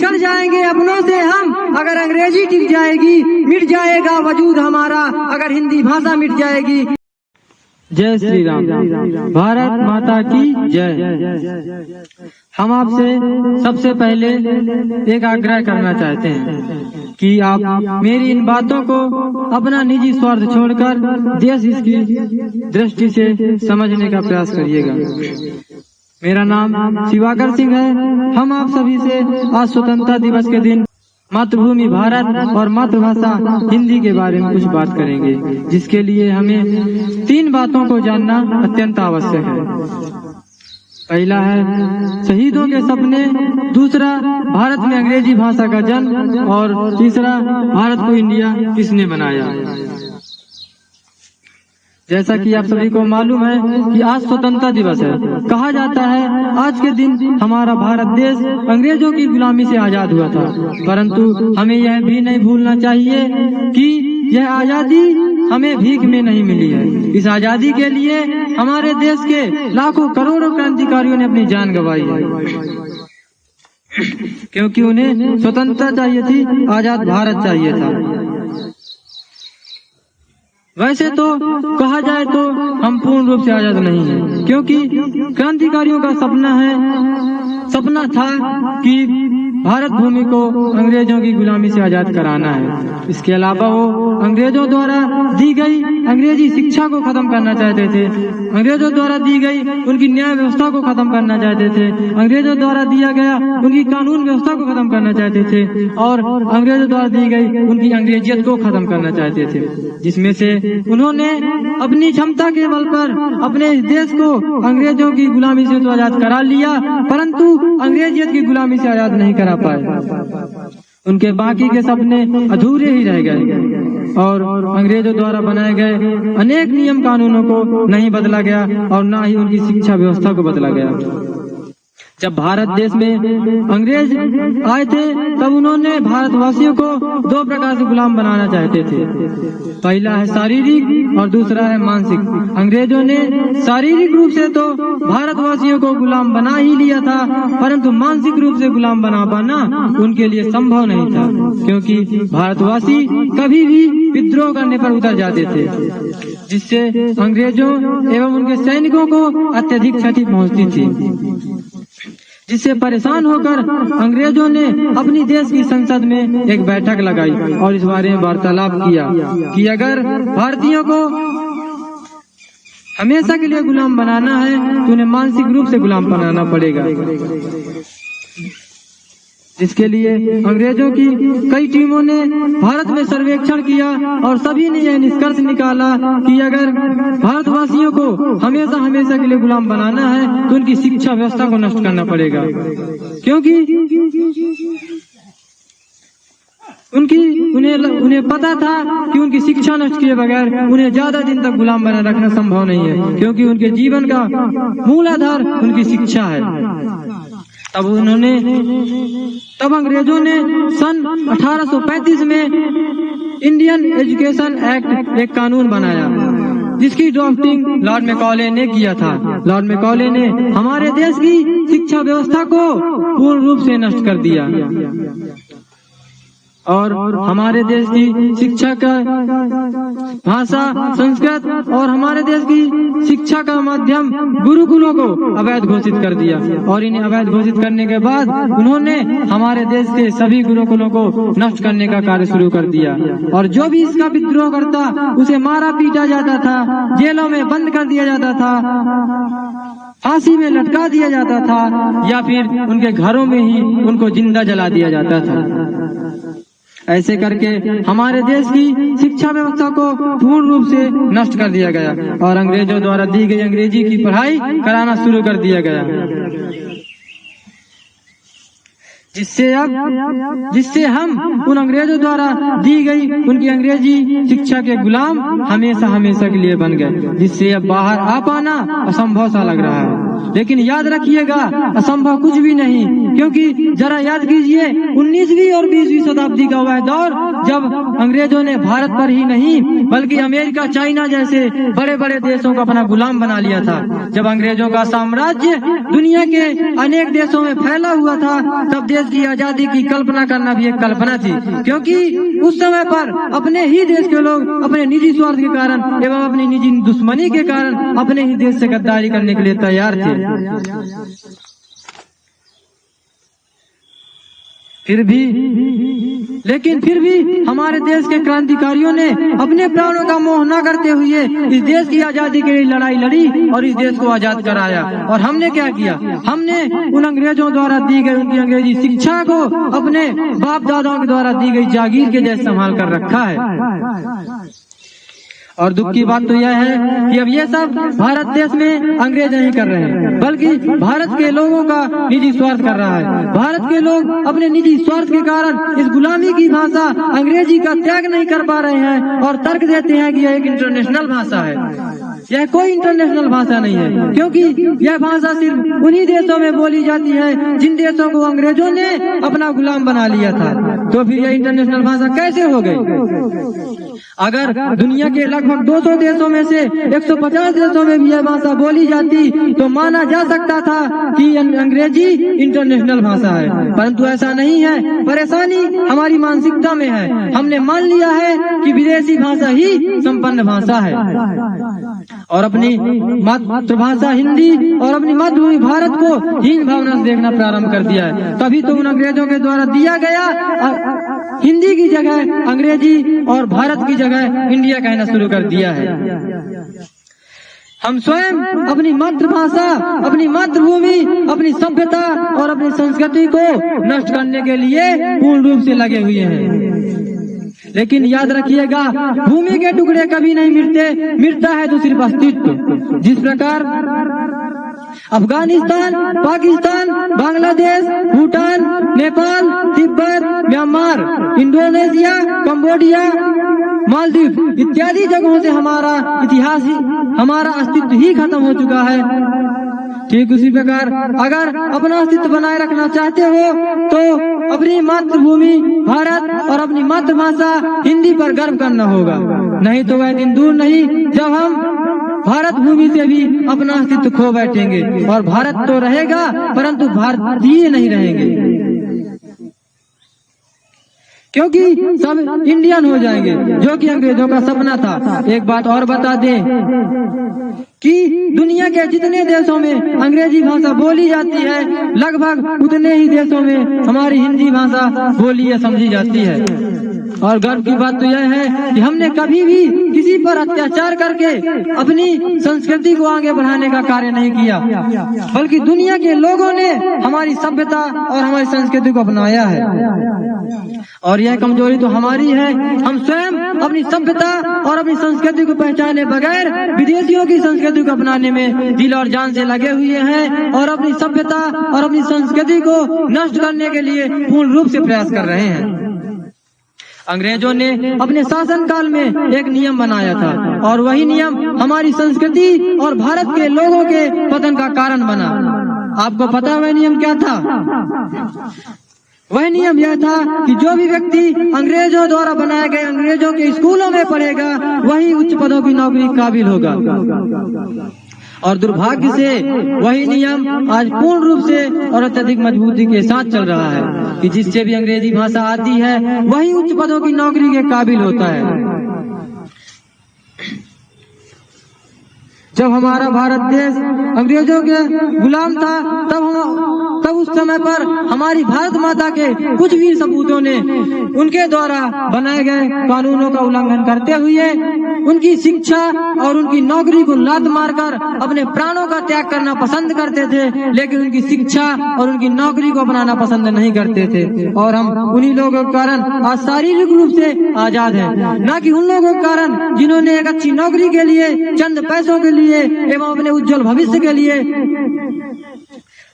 बिछड़ जाएंगे अपनों से हम अगर अंग्रेजी टिक जाएगी, मिट जाएगा वजूद हमारा अगर हिंदी भाषा मिट जाएगी। जय श्री राम। भारत माता की जय। हम आपसे सबसे पहले एक आग्रह करना चाहते हैं कि आप मेरी इन बातों को अपना निजी स्वार्थ छोड़कर देश हित की दृष्टि से समझने का प्रयास करिएगा। मेरा नाम शिवाकर सिंह है। हम आप सभी से आज स्वतंत्रता दिवस के दिन मातृभूमि भारत और मातृभाषा हिंदी के बारे में कुछ बात करेंगे, जिसके लिए हमें 3 बातों को जानना अत्यंत आवश्यक है। पहला है शहीदों के सपने, दूसरा भारत में अंग्रेजी भाषा का जन्म और तीसरा भारत को इंडिया किसने बनाया। जैसा कि आप सभी को मालूम है कि आज स्वतंत्रता दिवस है। कहा जाता है आज के दिन हमारा भारत देश अंग्रेजों की गुलामी से आजाद हुआ था, परंतु हमें यह भी नहीं भूलना चाहिए कि यह आजादी हमें भीख में नहीं मिली है। इस आजादी के लिए हमारे देश के लाखों करोड़ों क्रांतिकारियों ने अपनी जान गंवाई है, क्योंकि उन्हें स्वतंत्रता चाहिए थी, आजाद भारत चाहिए था। वैसे तो कहा जाए तो हम पूर्ण रूप से आजाद नहीं हैं, क्योंकि क्रांतिकारियों का सपना था कि भारत भूमि को अंग्रेजों की गुलामी से आजाद कराना है। इसके अलावा वो अंग्रेजों द्वारा दी गई अंग्रेजी शिक्षा को खत्म करना चाहते थे, अंग्रेजों द्वारा दी गई उनकी न्याय व्यवस्था को खत्म करना चाहते थे, अंग्रेजों द्वारा दिया गया उनकी कानून व्यवस्था को खत्म करना चाहते थे और अंग्रेजों द्वारा दी गई उनकी अंग्रेजियत को खत्म करना चाहते थे, जिसमें से उन्होंने अपनी क्षमता के बल पर अपने देश को अंग्रेजों की गुलामी से तो आजाद करा लिया, परंतु अंग्रेजियत की गुलामी से आजाद नहीं करा पाए। उनके बाकी के सपने अधूरे ही रह गए और अंग्रेजों द्वारा बनाए गए अनेक नियम कानूनों को नहीं बदला गया और न ही उनकी शिक्षा व्यवस्था को बदला गया। जब भारत देश में अंग्रेज आए थे तब उन्होंने भारतवासियों को 2 प्रकार से गुलाम बनाना चाहते थे। पहला है शारीरिक और दूसरा है मानसिक। अंग्रेजों ने शारीरिक रूप से तो भारतवासियों को गुलाम बना ही लिया था, परंतु मानसिक रूप से गुलाम बना पाना उनके लिए संभव नहीं था, क्योंकि भारतवासी कभी भी विद्रोह करने पर उतर जाते थे, जिससे अंग्रेजों एवं उनके सैनिकों को अत्यधिक क्षति पहुंचती थी, जिससे परेशान होकर अंग्रेजों ने अपनी देश की संसद में एक बैठक लगाई और इस बारे में वार्तालाप किया कि अगर भारतीयों को हमेशा के लिए गुलाम बनाना है तो उन्हें मानसिक रूप से गुलाम बनाना पड़ेगा, जिसके लिए अंग्रेजों की कई टीमों ने भारत में सर्वेक्षण किया और सभी ने यह निष्कर्ष निकाला कि अगर भारतवासियों को हमेशा के लिए गुलाम बनाना है तो उनकी शिक्षा व्यवस्था को नष्ट करना पड़ेगा, क्योंकि उन्हें पता था कि उनकी शिक्षा नष्ट किए बगैर उन्हें ज्यादा दिन तक गुलाम बनाए रखना संभव नहीं है, क्योंकि उनके जीवन का मूल आधार उनकी शिक्षा है। तब अंग्रेजों ने सन 1835 में इंडियन एजुकेशन एक्ट एक कानून बनाया, जिसकी ड्राफ्टिंग लॉर्ड मैकॉले ने किया था। लॉर्ड मैकॉले ने हमारे देश की शिक्षा व्यवस्था को पूर्ण रूप से नष्ट कर दिया और हमारे देश की शिक्षा का भाषा संस्कृत और हमारे देश की शिक्षा का माध्यम गुरुकुलों को अवैध घोषित कर दिया और इन्हें अवैध घोषित करने के बाद उन्होंने हमारे देश के सभी गुरुकुलों को नष्ट करने का कार्य शुरू कर दिया और जो भी इसका विद्रोह करता उसे मारा पीटा जाता था, जेलों में बंद कर दिया जाता था, फांसी में लटका दिया जाता था या फिर उनके घरों में ही उनको जिंदा जला दिया जाता था। ऐसे करके हमारे देश की शिक्षा व्यवस्था को पूर्ण रूप से नष्ट कर दिया गया और अंग्रेजों द्वारा दी गई अंग्रेजी की पढ़ाई कराना शुरू कर दिया गया, जिससे हम उन अंग्रेजों द्वारा दी गई उनकी अंग्रेजी शिक्षा के गुलाम हमेशा के लिए बन गए, जिससे अब बाहर आ पाना असंभव सा लग रहा है। लेकिन याद रखिएगा असंभव कुछ भी नहीं, क्योंकि जरा याद कीजिए 19वीं और 20वीं शताब्दी का वह दौर जब अंग्रेजों ने भारत पर ही नहीं बल्कि अमेरिका, चाइना जैसे बड़े बड़े देशों को अपना गुलाम बना लिया था। जब अंग्रेजों का साम्राज्य दुनिया के अनेक देशों में फैला हुआ था, तब देश की आजादी की कल्पना करना भी एक कल्पना थी, क्योंकि उस समय पर अपने ही देश के लोग अपने निजी स्वार्थ के कारण एवं अपनी निजी दुश्मनी के कारण अपने ही देश से गद्दारी करने के लिए तैयार थे। फिर भी हमारे देश के क्रांतिकारियों ने अपने प्राणों का मोह न करते हुए इस देश की आजादी के लिए लड़ाई लड़ी और इस देश को आजाद कराया। और हमने क्या किया? हमने उन अंग्रेजों द्वारा दी गई उनकी अंग्रेजी शिक्षा को अपने बाप दादाओं के द्वारा दी गई जागीर के जैसे संभाल कर रखा है। और दुख की बात तो यह है कि अब ये सब भारत देश में अंग्रेज नहीं कर रहे हैं, बल्कि भारत के लोगों का निजी स्वार्थ कर रहा है। भारत के लोग अपने निजी स्वार्थ के कारण इस गुलामी की भाषा अंग्रेजी का त्याग नहीं कर पा रहे हैं और तर्क देते हैं कि यह एक इंटरनेशनल भाषा है। यह कोई इंटरनेशनल भाषा नहीं है, क्योंकि यह भाषा सिर्फ उन्हीं देशों में बोली जाती है जिन देशों को अंग्रेजों ने अपना गुलाम बना लिया था। तो फिर यह इंटरनेशनल भाषा कैसे हो गई? अगर दुनिया के लगभग 200 देशों में से 150 देशों में भी यह भाषा बोली जाती तो माना जा सकता था कि अंग्रेजी इंटरनेशनल भाषा है, परंतु ऐसा नहीं है। परेशानी हमारी मानसिकता में है। हमने मान लिया है कि विदेशी भाषा ही संपन्न भाषा है और अपनी मातृभाषा हिंदी और अपनी मातृभूमि भारत को हीन भावना से देखना प्रारंभ कर दिया है। तभी तो उन अंग्रेजों के द्वारा दिया गया हिंदी की जगह अंग्रेजी और भारत की जगह इंडिया कहना शुरू कर दिया है। हम स्वयं अपनी मातृभाषा, अपनी मातृभूमि, अपनी सभ्यता और अपनी संस्कृति को नष्ट करने के लिए पूर्ण रूप से लगे हुए हैं। लेकिन याद रखिएगा, भूमि के टुकड़े कभी नहीं मिटते, मिटता है तो सिर्फ अस्तित्व। जिस प्रकार Afghanistan, Pakistan, Bangladesh, Bhutan, Nepal, Tibet, Myanmar, Indonesia, Cambodia, Maldives इत्यादि जगहों से हमारा इतिहास ही, हमारा अस्तित्व ही खत्म हो चुका है, ठीक उसी प्रकार अगर अपना अस्तित्व बनाए रखना चाहते हो तो अपनी मातृभूमि भारत और अपनी मातृभाषा हिंदी पर गर्व करना होगा। नहीं तो वह दिन दूर नहीं जब हम भारत भूमि से भी अपना अस्तित्व खो बैठेंगे और भारत तो रहेगा परंतु भारतीय नहीं रहेंगे, क्योंकि सब इंडियन हो जाएंगे, जो कि अंग्रेजों का सपना था। एक बात और बता दें कि दुनिया के जितने देशों में अंग्रेजी भाषा बोली जाती है, लगभग उतने ही देशों में हमारी हिंदी भाषा बोली या समझी जाती है। और गर्व की बात तो यह है कि हमने कभी भी किसी पर अत्याचार करके अपनी संस्कृति को आगे बढ़ाने का कार्य नहीं किया, बल्कि दुनिया के लोगों ने हमारी सभ्यता और हमारी संस्कृति को अपनाया है। और यह कमजोरी तो हमारी है। हम स्वयं अपनी सभ्यता और अपनी संस्कृति को पहचाने बगैर विदेशियों की संस्कृति को अपनाने में दिल और जान से लगे हुए हैं और अपनी सभ्यता और अपनी संस्कृति को नष्ट करने के लिए पूर्ण रूप से प्रयास कर रहे हैं। अंग्रेजों ने अपने शासन काल में एक नियम बनाया था और वही नियम हमारी संस्कृति और भारत के लोगों के पतन का कारण बना। आपको पता है वह नियम क्या था? वह नियम यह था कि जो भी व्यक्ति अंग्रेजों द्वारा बनाए गए अंग्रेजों के स्कूलों में पढ़ेगा वही उच्च पदों की नौकरी काबिल होगा। और दुर्भाग्य से वही नियम आज पूर्ण रूप से और अत्यधिक मजबूती के साथ चल रहा है कि जिससे भी अंग्रेजी भाषा आती है वही उच्च पदों की नौकरी के काबिल होता है। जब हमारा भारत देश अंग्रेजों के गुलाम था तब उस समय पर हमारी भारत माता के कुछ वीर सपूतों ने उनके द्वारा बनाए गए कानूनों का उल्लंघन करते हुए उनकी शिक्षा और उनकी नौकरी को लात मारकर अपने प्राणों का त्याग करना पसंद करते थे, लेकिन उनकी शिक्षा और उनकी नौकरी को अपनाना पसंद नहीं करते थे। और हम उन्हीं लोगों के कारण आज शारीरिक रूप से आजाद हैं, न कि उन लोगों के कारण जिन्होंने एक अच्छी नौकरी के लिए, चंद पैसों के लिए एवं अपने उज्जवल भविष्य के लिए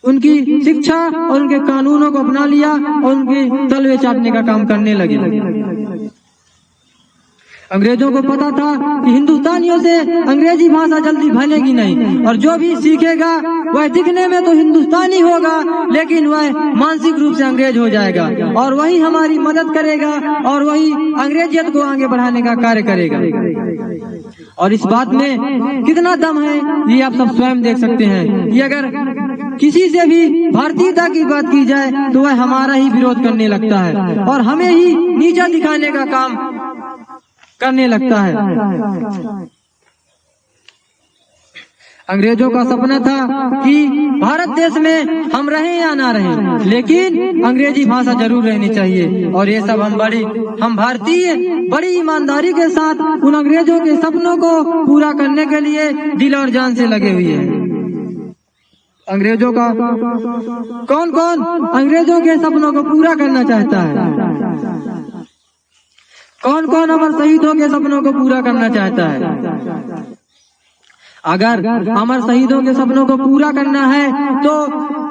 उनकी शिक्षा और उनके कानूनों को अपना लिया और उनके तलवे चाटने का काम करने लगे। अंग्रेजों को पता था कि हिंदुस्तानियों से अंग्रेजी भाषा जल्दी बनेगी नहीं, और जो भी सीखेगा वह दिखने में तो हिंदुस्तानी होगा लेकिन वह मानसिक रूप से अंग्रेज हो जाएगा, और वही हमारी मदद करेगा और वही अंग्रेजियत को आगे बढ़ाने का कार्य करेगा। और इस बात में कितना दम है ये आप सब स्वयं देख सकते हैं कि अगर किसी से भी भारतीयता की बात की जाए तो वह हमारा ही विरोध करने लगता है और हमें ही नीचा दिखाने का काम करने लगता है। अंग्रेजों का सपना था कि भारत देश में हम रहें या ना रहें, लेकिन अंग्रेजी भाषा जरूर रहनी चाहिए। और ये सब हम भारतीय बड़ी ईमानदारी के साथ उन अंग्रेजों के सपनों को पूरा करने के लिए दिल और जान से लगे हुए हैं। अंग्रेजों का कौन कौन अंग्रेजों के सपनों को पूरा करना चाहता है? कौन कौन अमर शहीदों के सपनों को पूरा करना चाहता है? अगर अमर शहीदों के सपनों को पूरा करना है तो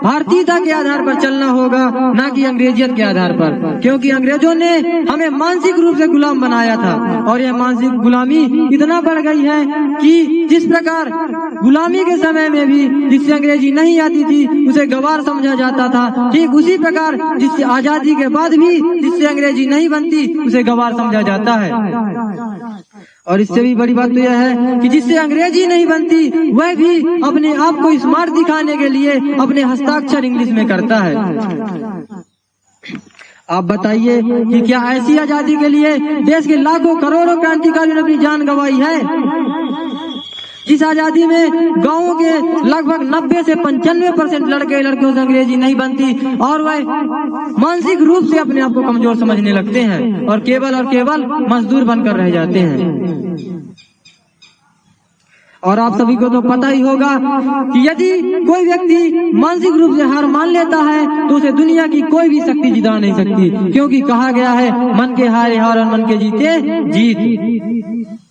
भारतीयता के आधार पर चलना होगा, ना कि अंग्रेजियत के आधार पर, क्योंकि अंग्रेजों ने हमें मानसिक रूप से गुलाम बनाया था। और यह मानसिक गुलामी इतना बढ़ गई है कि जिस प्रकार गुलामी के समय में भी जिससे अंग्रेजी नहीं आती थी उसे गवार समझा जाता था, ठीक उसी प्रकार जिससे आजादी के बाद भी जिससे अंग्रेजी नहीं बनती उसे गवार समझा जाता है। और इससे भी बड़ी बात तो यह है कि जिससे अंग्रेजी नहीं बनती वह भी अपने आप को स्मार्ट दिखाने के लिए अपने हस्ताक्षर इंग्लिश में करता है। आप बताइए कि क्या ऐसी आजादी के लिए देश के लाखों करोड़ों क्रांतिकारियों ने अपनी जान गंवाई है? जिस आजादी में गांवों के लगभग 90 से 95% लड़के लड़कियों से अंग्रेजी नहीं बनती और वह मानसिक रूप से अपने आप को कमजोर समझने लगते हैं और केवल मजदूर बनकर रह जाते हैं। और आप सभी को तो पता ही होगा कि यदि कोई व्यक्ति मानसिक रूप से हार मान लेता है तो उसे दुनिया की कोई भी शक्ति जिता नहीं सकती, क्योंकि कहा गया है मन के हारे हार और मन के जीते जीत।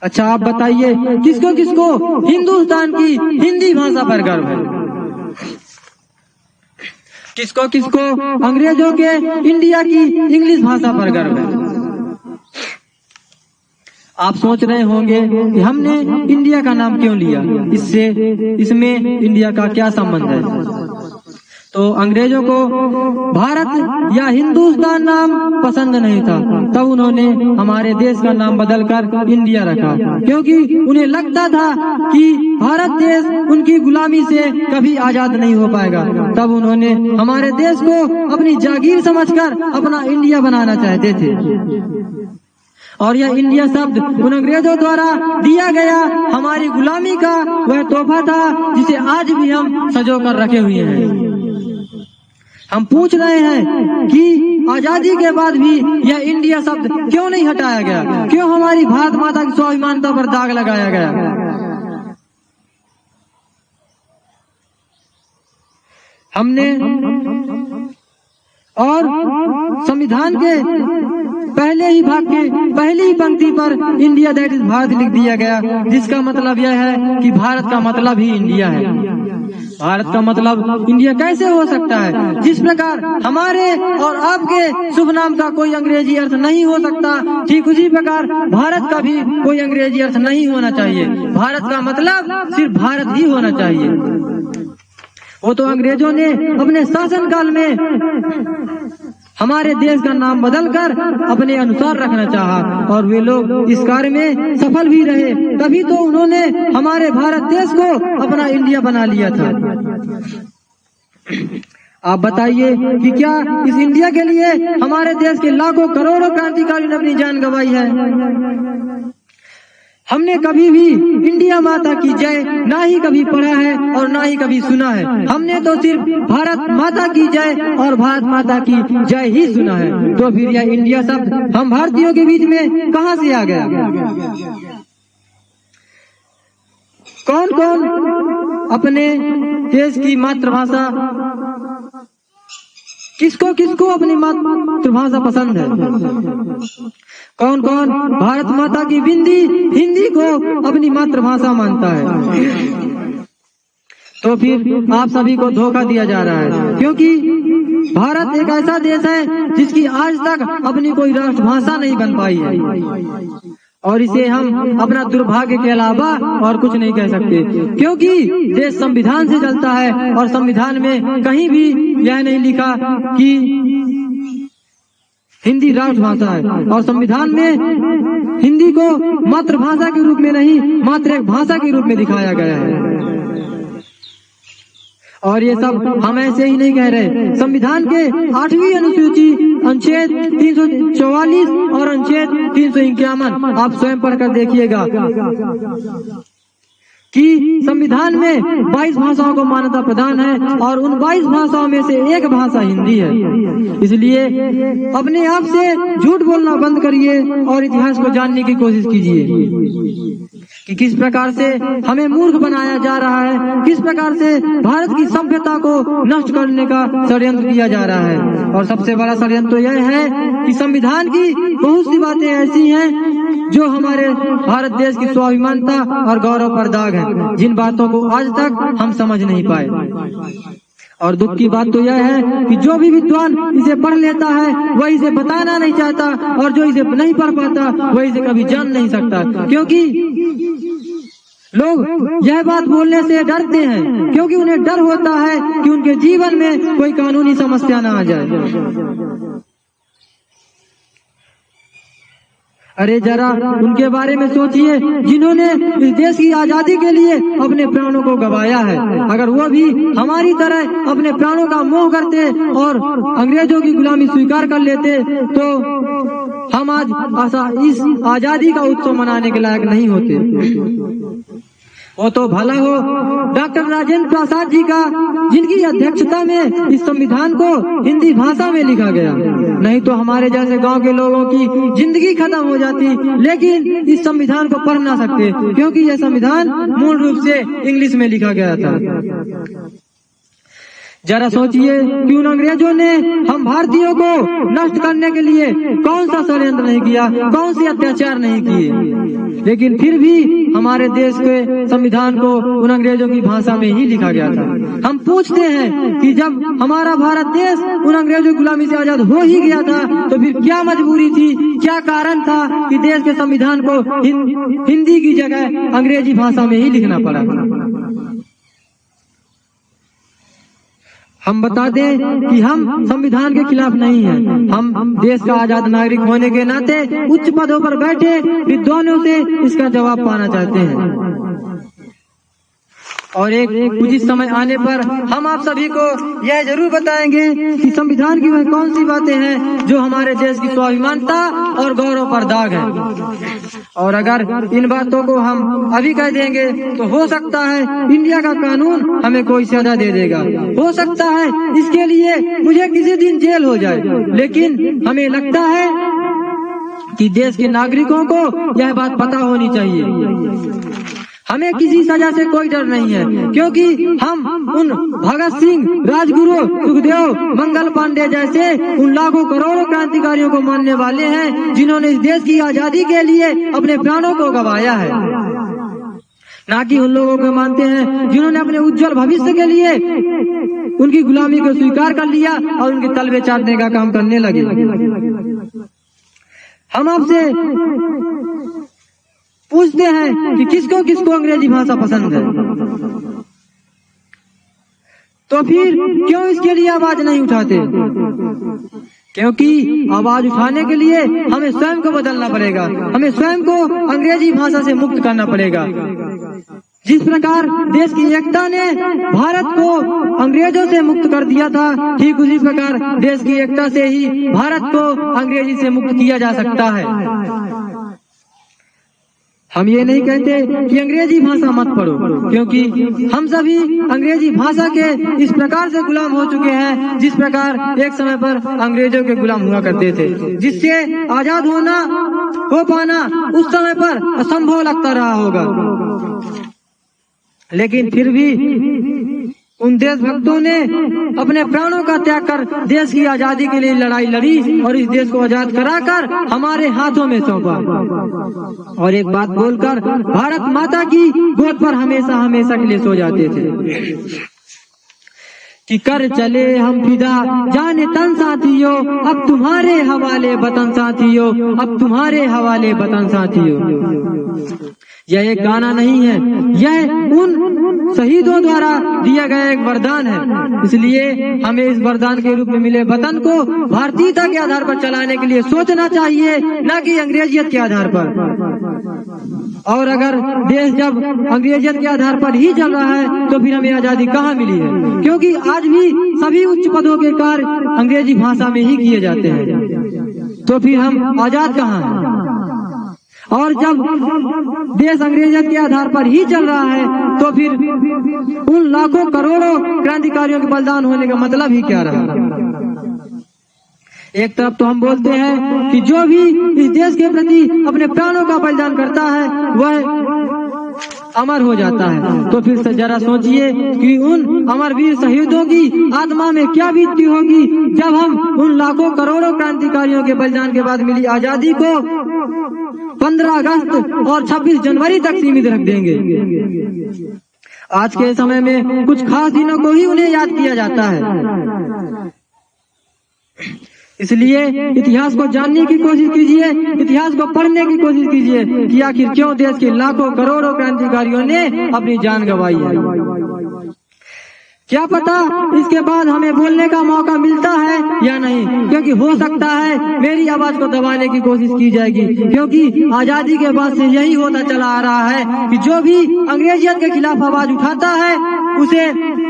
अच्छा, आप बताइए किसको किसको हिंदुस्तान की हिंदी भाषा पर गर्व है? किसको किसको अंग्रेजों के इंडिया की इंग्लिश भाषा पर गर्व है? आप सोच रहे होंगे कि हमने इंडिया का नाम क्यों लिया, इसमें इंडिया का क्या संबंध है? तो अंग्रेजों को भारत या हिंदुस्तान नाम पसंद नहीं था, तब उन्होंने हमारे देश का नाम बदलकर इंडिया रखा, क्योंकि उन्हें लगता था कि भारत देश उनकी गुलामी से कभी आजाद नहीं हो पाएगा। तब उन्होंने हमारे देश को अपनी जागीर समझकर अपना इंडिया बनाना चाहते थे। और यह इंडिया शब्द उन अंग्रेजों द्वारा दिया गया हमारी गुलामी का वह तोहफा था जिसे आज भी हम सजो कर रखे हुए हैं। हम पूछ रहे हैं कि आजादी के बाद भी यह इंडिया शब्द क्यों नहीं हटाया गया? क्यों हमारी भारत माता की स्वाभिमानता पर दाग लगाया गया? हमने और संविधान के पहले ही भाग के पहली ही पंक्ति पर इंडिया दैट इज भारत लिख दिया गया, जिसका मतलब यह है कि भारत का मतलब ही इंडिया है। भारत का मतलब इंडिया कैसे हो सकता है? जिस प्रकार हमारे और आपके शुभ नाम का कोई अंग्रेजी अर्थ नहीं हो सकता, ठीक उसी प्रकार भारत का भी कोई अंग्रेजी अर्थ नहीं होना चाहिए। भारत का मतलब सिर्फ भारत ही होना चाहिए। वो तो अंग्रेजों ने अपने शासनकाल में हमारे देश का नाम बदलकर अपने अनुसार रखना चाहा और वे लोग इस कार्य में सफल भी रहे, तभी तो उन्होंने हमारे भारत देश को अपना इंडिया बना लिया था। आप बताइए कि क्या इस इंडिया के लिए हमारे देश के लाखों करोड़ों क्रांतिकारियों ने अपनी जान गंवाई है? हमने कभी भी इंडिया माता की जय ना ही कभी पढ़ा है और ना ही कभी सुना है। हमने तो सिर्फ भारत माता की जय और भारत माता की जय ही सुना है। तो फिर यह इंडिया शब्द हम भारतीयों के बीच में कहां से आ गया? कौन कौन अपने देश की मातृभाषा, किसको किसको अपनी मातृभाषा पसंद है? कौन कौन भारत माता की हिंदी को अपनी मातृभाषा मानता है? तो फिर आप सभी को धोखा दिया जा रहा है, क्योंकि भारत एक ऐसा देश है जिसकी आज तक अपनी कोई राष्ट्रभाषा नहीं बन पाई है, और इसे हम अपना दुर्भाग्य के अलावा और कुछ नहीं कह सकते, क्योंकि देश संविधान से चलता है और संविधान में कहीं भी यह नहीं लिखा कि हिंदी राष्ट्रभाषा है, और संविधान में हिंदी को मातृभाषा के रूप में नहीं मात्र एक भाषा के रूप में दिखाया गया है। और ये सब हम ऐसे ही नहीं कह रहे। संविधान के 8वीं अनुसूची अनुच्छेद 344 और अनुच्छेद 351 आप स्वयं पढ़कर देखिएगा कि संविधान में 22 भाषाओं को मान्यता प्रदान है, और उन 22 भाषाओं में से एक भाषा हिंदी है। इसलिए अपने आप से झूठ बोलना बंद करिए और इतिहास को जानने की कोशिश कीजिए कि किस प्रकार से हमें मूर्ख बनाया जा रहा है, किस प्रकार से भारत की सभ्यता को नष्ट करने का षड्यंत्र किया जा रहा है। और सबसे बड़ा षड्यंत्र तो यह है कि संविधान की बहुत सी बातें ऐसी हैं जो हमारे भारत देश की स्वाभिमानता और गौरव पर दाग है, जिन बातों को आज तक हम समझ नहीं पाए। और दुख की बात तो यह है कि जो भी विद्वान इसे पढ़ लेता है वह इसे बताना नहीं चाहता, और जो इसे नहीं पढ़ पाता वह इसे कभी जान नहीं सकता, क्योंकि लोग यह बात बोलने से डरते हैं, क्योंकि उन्हें डर होता है कि उनके जीवन में कोई कानूनी समस्या न आ जाए। अरे जरा उनके बारे में सोचिए जिन्होंने इस देश की आजादी के लिए अपने प्राणों को गंवाया है। अगर वो भी हमारी तरह अपने प्राणों का मोह करते और अंग्रेजों की गुलामी स्वीकार कर लेते तो हम आज इस आजादी का उत्सव मनाने के लायक नहीं होते। वो तो भला हो डॉक्टर राजेंद्र प्रसाद जी का, जिनकी अध्यक्षता में इस संविधान को हिंदी भाषा में लिखा गया, नहीं तो हमारे जैसे गांव के लोगों की जिंदगी खत्म हो जाती। लेकिन इस संविधान को पढ़ ना सकते, क्योंकि यह संविधान मूल रूप से इंग्लिश में लिखा गया था। जरा सोचिए कि उन अंग्रेजों ने हम भारतीयों को नष्ट करने के लिए कौन सा षड्यंत्र नहीं किया, कौन से अत्याचार नहीं किए, लेकिन फिर भी हमारे देश के संविधान को उन अंग्रेजों की भाषा में ही लिखा गया था। हम पूछते हैं कि जब हमारा भारत देश उन अंग्रेजों की गुलामी से आजाद हो ही गया था तो फिर क्या मजबूरी थी, क्या कारण था कि देश के संविधान को हिंदी की जगह अंग्रेजी भाषा में ही लिखना पड़ा। हम बता दें कि हम संविधान के खिलाफ नहीं हैं। हम देश का आजाद नागरिक होने के नाते उच्च पदों पर बैठे विद्वानों से इसका जवाब पाना चाहते हैं, और एक उचित समय आने पर हम आप सभी को यह जरूर बताएंगे कि संविधान की वह कौन सी बातें हैं जो हमारे देश की स्वाभिमानता और गौरव पर दाग है। और अगर इन बातों को हम अभी कह देंगे तो हो सकता है इंडिया का कानून हमें कोई सजा दे देगा, हो सकता है इसके लिए मुझे किसी दिन जेल हो जाए, लेकिन हमें लगता है कि देश के नागरिकों को यह बात पता होनी चाहिए। हमें किसी सजा से कोई डर नहीं है, क्योंकि हम उन भगत सिंह, राजगुरु, सुखदेव, मंगल पांडे जैसे उन लाखों करोड़ों क्रांतिकारियों को मानने वाले हैं जिन्होंने इस देश की आजादी के लिए अपने प्राणों को गंवाया है, ना कि उन लोगों को मानते हैं जिन्होंने अपने उज्जवल भविष्य के लिए उनकी गुलामी को स्वीकार कर लिया और उनके तलवे चाटने का काम करने लगे। हम आपसे पूछते हैं कि किसको किसको अंग्रेजी भाषा पसंद है, तो फिर क्यों इसके लिए आवाज नहीं उठाते? क्योंकि आवाज उठाने के लिए हमें स्वयं को बदलना पड़ेगा, हमें स्वयं को अंग्रेजी भाषा से मुक्त करना पड़ेगा। जिस प्रकार देश की एकता ने भारत को अंग्रेजों से मुक्त कर दिया था, ठीक उसी प्रकार देश की एकता से ही भारत को अंग्रेजी से मुक्त किया जा सकता है। हम ये नहीं कहते कि अंग्रेजी भाषा मत पढ़ो, क्योंकि हम सभी अंग्रेजी भाषा के इस प्रकार से गुलाम हो चुके हैं जिस प्रकार एक समय पर अंग्रेजों के गुलाम हुआ करते थे, जिससे आजाद हो पाना उस समय पर असंभव लगता रहा होगा। लेकिन फिर भी उन देशभक्तों ने अपने प्राणों का त्याग कर देश की आजादी के लिए लड़ाई लड़ी और इस देश को आजाद कराकर हमारे हाथों में सौंपा, और एक बात बोलकर भारत माता की गोद पर हमेशा हमेशा के लिए सो जाते थे। कि कर चले हम फिदा जाने तन साथियों, अब तुम्हारे हवाले वतन साथियों, अब तुम्हारे हवाले वतन साथियों। यह एक गाना नहीं है, यह उन शहीदों द्वारा दिया गया एक वरदान है। इसलिए हमें इस वरदान के रूप में मिले वतन को भारतीयता के आधार पर चलाने के लिए सोचना चाहिए, न कि अंग्रेजियत के आधार पर। और अगर देश जब अंग्रेजियत के आधार पर ही चल रहा है तो फिर हमें आजादी कहाँ मिली है? क्योंकि आज भी सभी उच्च पदों के कार्य अंग्रेजी भाषा में ही किए जाते हैं, तो फिर हम आजाद कहाँ हैं? और जब देश अंग्रेजियत के आधार पर ही चल रहा है तो फिर उन लाखों करोड़ों क्रांतिकारियों के बलिदान होने का मतलब ही क्या रहा? एक तरफ तो हम बोलते हैं कि जो भी इस देश के प्रति अपने प्राणों का बलिदान करता है वह अमर हो जाता है, तो फिर से जरा सोचिए कि उन अमर वीर शहीदों की आत्मा में क्या बीतती होगी जब हम उन लाखों करोड़ों क्रांतिकारियों के बलिदान के बाद मिली आजादी को 15 अगस्त और 26 जनवरी तक सीमित रख देंगे। आज के समय में कुछ खास दिनों को ही उन्हें याद किया जाता है। इसलिए इतिहास को जानने की कोशिश कीजिए, इतिहास को पढ़ने की कोशिश कीजिए कि आखिर क्यों देश के लाखों करोड़ों क्रांतिकारियों ने अपनी जान गंवाई है। क्या पता इसके बाद हमें बोलने का मौका मिलता है या नहीं, क्योंकि हो सकता है मेरी आवाज को दबाने की कोशिश की जाएगी, क्योंकि आजादी के बाद से यही होता चला आ रहा है कि जो भी अंग्रेजियत के खिलाफ आवाज उठाता है उसे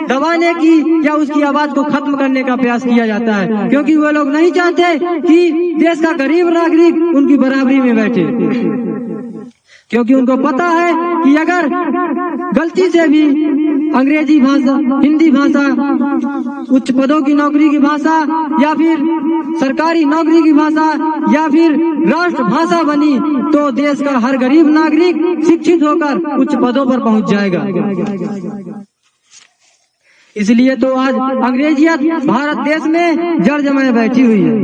दबाने की या उसकी आवाज को खत्म करने का प्रयास किया जाता है, क्योंकि वो लोग नहीं चाहते कि देश का गरीब नागरिक उनकी बराबरी में बैठे, क्योंकि उनको पता है कि अगर गलती से भी अंग्रेजी भाषा, हिंदी भाषा, उच्च पदों की नौकरी की भाषा या फिर सरकारी नौकरी की भाषा या फिर राष्ट्र भाषा बनी तो देश का हर गरीब नागरिक शिक्षित होकर उच्च पदों पर पहुंच जाएगा। इसलिए तो आज अंग्रेजियत भारत देश में जड़ जमाए बैठी हुई है।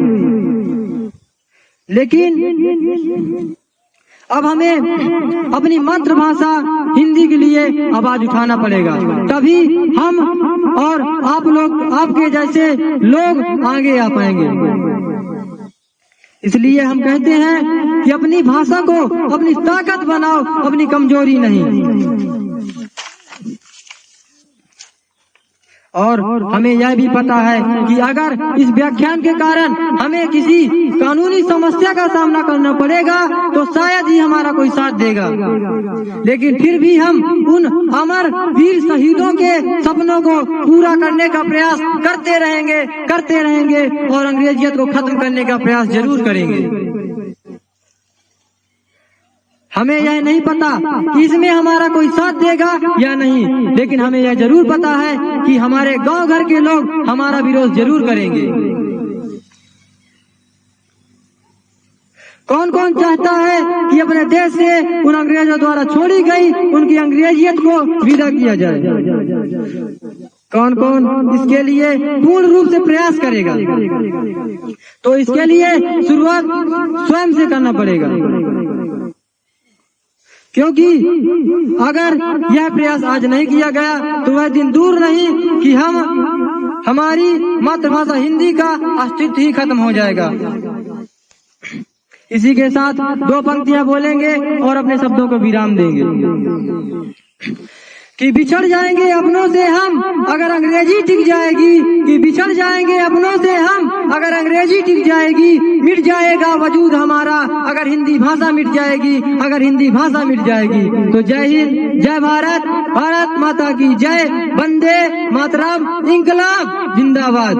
लेकिन अब हमें अपनी मातृभाषा हिंदी के लिए आवाज उठाना पड़ेगा, तभी हम और आप लोग, आपके जैसे लोग आगे आ पाएंगे। इसलिए हम कहते हैं कि अपनी भाषा को अपनी ताकत बनाओ, अपनी कमजोरी नहीं। और हमें यह भी पता है कि अगर इस व्याख्यान के कारण हमें किसी कानूनी समस्या का सामना करना पड़ेगा तो शायद ही हमारा कोई साथ देगा, लेकिन फिर भी हम उन अमर वीर शहीदों के सपनों को पूरा करने का प्रयास करते रहेंगे और अंग्रेजियत को खत्म करने का प्रयास जरूर करेंगे। हमें यह नहीं पता कि इसमें हमारा कोई साथ देगा या नहीं, लेकिन हमें यह जरूर पता है कि हमारे गांव घर के लोग हमारा विरोध जरूर करेंगे। कौन कौन चाहता है कि अपने देश से उन अंग्रेजों द्वारा छोड़ी गई उनकी अंग्रेजियत को विदा किया जाए? कौन कौन इसके लिए पूर्ण रूप से प्रयास करेगा? तो इसके लिए शुरुआत स्वयं से करना पड़ेगा, क्योंकि अगर यह प्रयास आज नहीं किया गया तो वह दिन दूर नहीं कि हमारी मातृभाषा हिंदी का अस्तित्व ही खत्म हो जाएगा। इसी के साथ 2 पंक्तियां बोलेंगे और अपने शब्दों को विराम देंगे कि बिछड़ जाएंगे अपनों से हम अगर अंग्रेजी टिक जाएगी, कि बिछड़ जाएंगे अपनों से हम अगर अंग्रेजी टिक जाएगी, मिट जाएगा वजूद हमारा अगर हिंदी भाषा मिट जाएगी, अगर हिंदी भाषा मिट जाएगी। तो जय हिंद, जय भारत, भारत माता की जय, वंदे मातरम, इंकलाब जिंदाबाद।